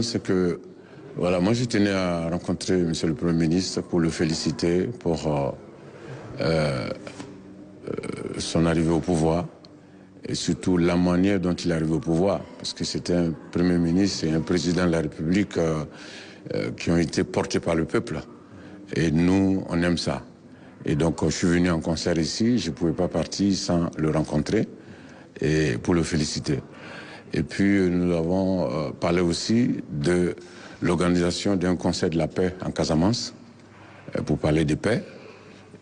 C'est que, voilà, moi je tenais à rencontrer M. le Premier ministre pour le féliciter pour son arrivée au pouvoir et surtout la manière dont il est arrivé au pouvoir. Parce que c'était un Premier ministre et un président de la République qui ont été portés par le peuple. Et nous, on aime ça. Et donc, je suis venu en concert ici, je ne pouvais pas partir sans le rencontrer et pour le féliciter. Et puis, nous avons parlé aussi de l'organisation d'un concert de la paix en Casamance pour parler de paix.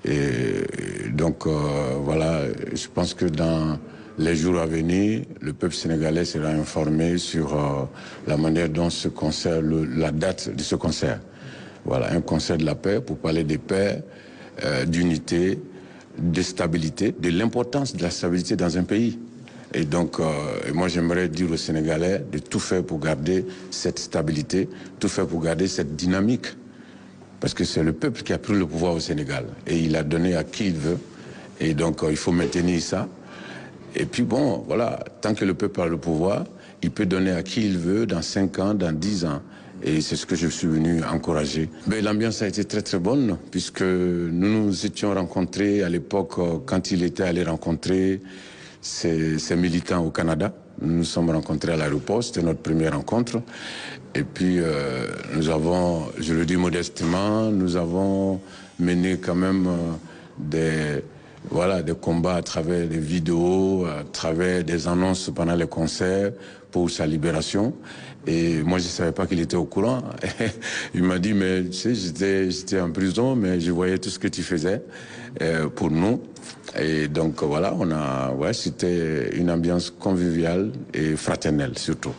Et donc, voilà, je pense que dans les jours à venir, le peuple sénégalais sera informé sur la manière dont ce concert, la date de ce concert. Voilà, un concert de la paix pour parler de paix, d'unité, de stabilité, de l'importance de la stabilité dans un pays. Et donc, moi, j'aimerais dire aux Sénégalais de tout faire pour garder cette stabilité, tout faire pour garder cette dynamique. Parce que c'est le peuple qui a pris le pouvoir au Sénégal. Et il a donné à qui il veut. Et donc, il faut maintenir ça. Et puis bon, voilà, tant que le peuple a le pouvoir, il peut donner à qui il veut dans 5 ans, dans 10 ans. Et c'est ce que je suis venu encourager. Mais l'ambiance a été très très bonne, puisque nous nous étions rencontrés à l'époque quand il était allé rencontrer ses militants au Canada. Nous nous sommes rencontrés à l'aéroport, c'était notre première rencontre. Et puis nous avons, je le dis modestement, nous avons mené quand même des combats à travers des vidéos, à travers des annonces pendant les concerts pour sa libération. Et moi, je ne savais pas qu'il était au courant. Il m'a dit, mais tu sais, j'étais en prison, mais je voyais tout ce que tu faisais pour nous. Et donc, voilà, c'était une ambiance conviviale et fraternelle, surtout.